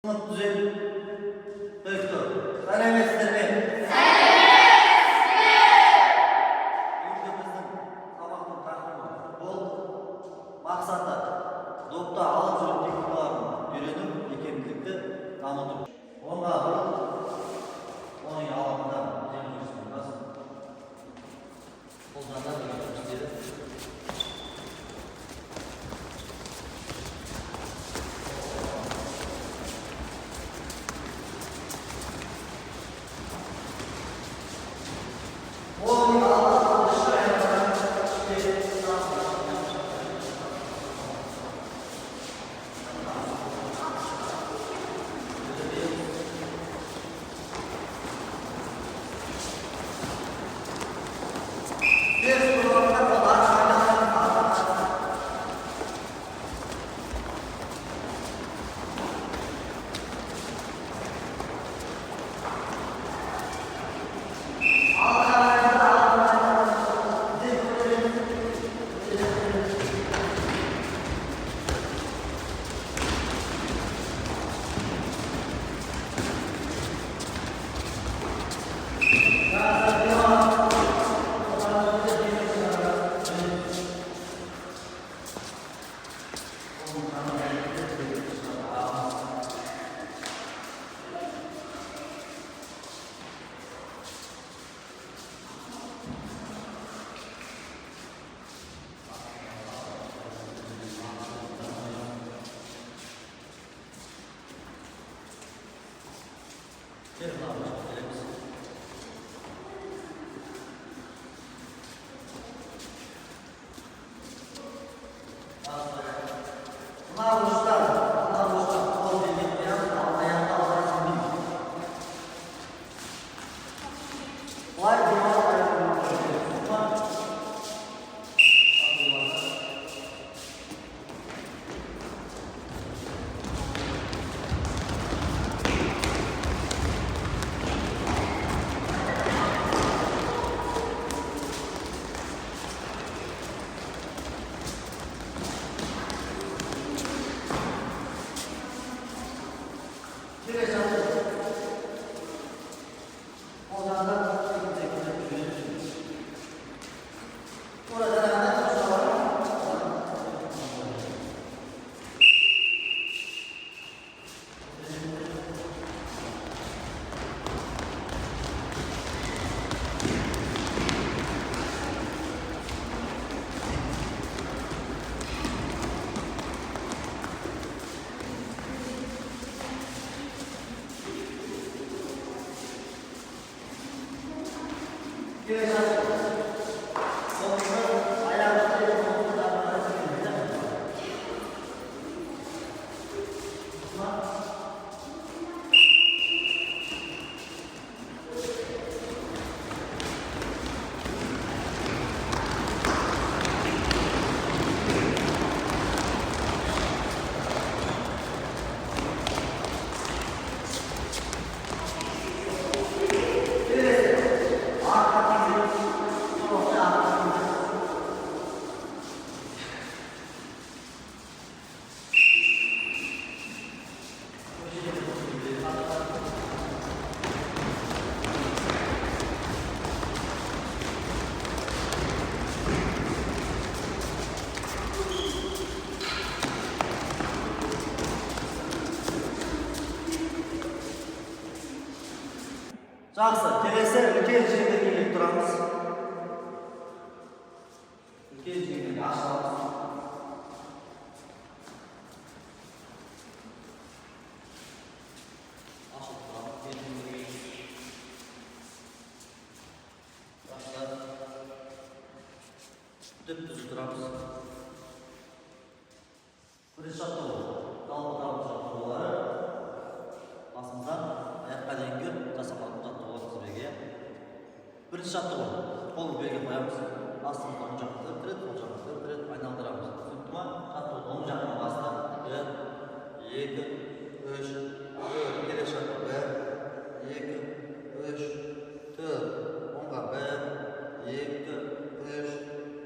Düzen. Doktor. Selametsinler mi? Ülkemizin sabahın takımı futbol maksatı doktor alım жүріп техникаларын үйреніп икемділікті дамыту. Онға бұрын оның алымында жеңілдік қолданады жұмыстері. Жақсы, келесі үлкен жеңгеге келіп тұрамыз. Үлкен жеңгеге ашыламыз. Ашылып тұрамыз, үлкен жеңгеге. Жақсы. Дүп-дүзі тұрамыз. Бірінші жаттығу, жалпы дамып жаттығулары. Басымыздан аяққа дейінгі жасаматын жаттығу тізбеге. Бірінші жаттығу, қолды белге қоямыз. Астымызды оң жақты тірет, сол жақты тірет, айналдырамыз. Түсінікті ма? Жаттығуды оң жағынан бастап, 1, 2, 3, 4, келесі жаттығу 1, 2, 3, 4, оңға 1, 2, 3,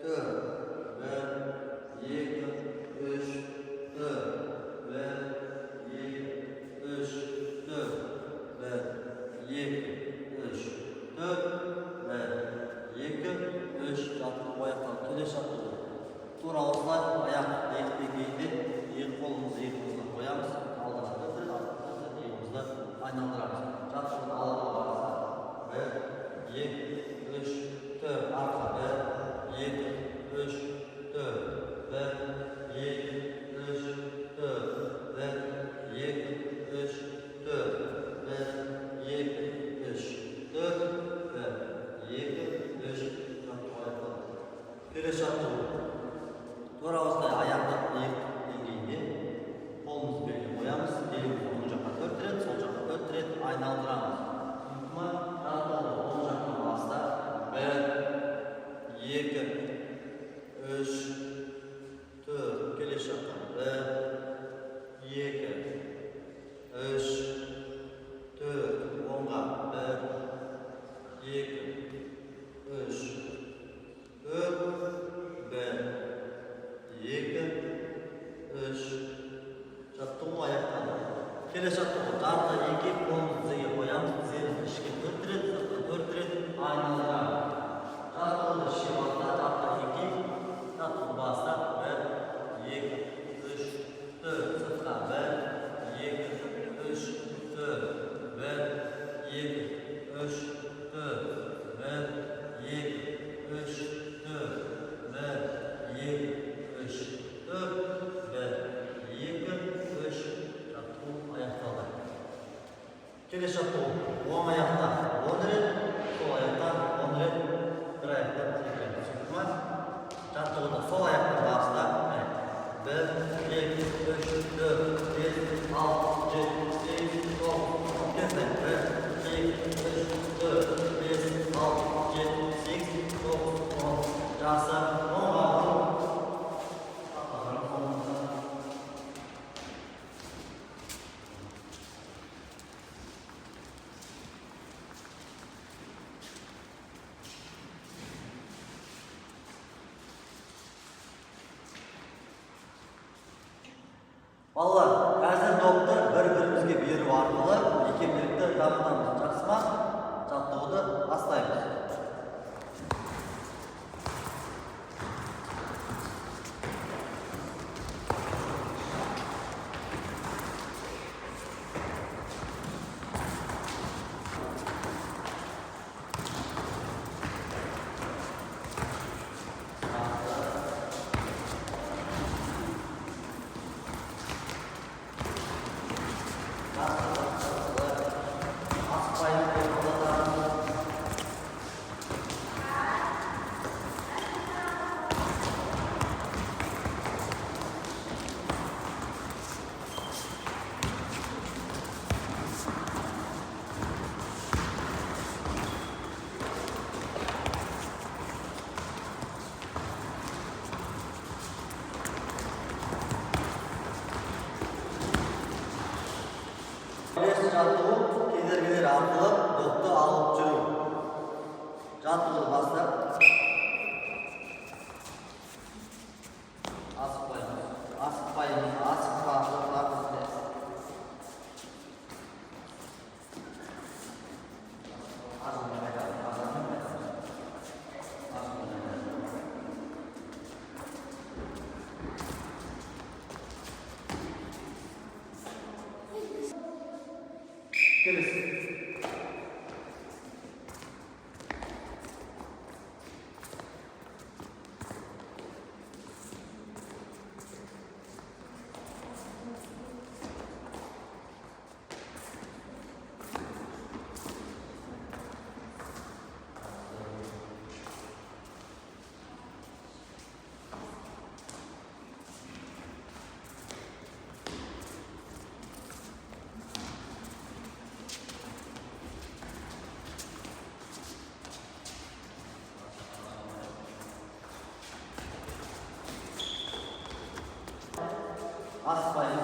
4, 1, 2, 3, 4, 1, 2, 3, Келесі жаттығу жарты екі қолымызды тізеге қоямыз, тіземізді ішке 4 рет, сыртқа 4 рет айналдыра. Жаттығуды ішке баста, жарты екі, жаттығу баста 1, 2, 3, 4, сыртқа 1, 2, 3, 4, 1, 2, 3, 4, 1, 2, 3, 4, 1, 2, 3, 4, 1, 2, 3, жаттығу аяқталды. Келесі жаттығу оң аяқтан 10 рет, сол аяқтан 10 рет, бір аяқтан секіреміз. Түсіндік ме? Жаттығуды сол аяқтан баста 1, 2, 3, 4, 5, 6, 7, 8, 9, кетті. 1, 2, 3, 4, 5, 6, 7, 8, 9, 10. Жақсы. Оңға балалар, қазір допты бір-бірімізге беру арқылы икемділікті дамытамыз. Жақсы ма? Жаттығуды бастаймыз. Келесі жаттығу кедергілер арқылы допты алып жүру. Жаттығуды бастап асықпаймыз, асықпаймыз. Келесі. Asmayın,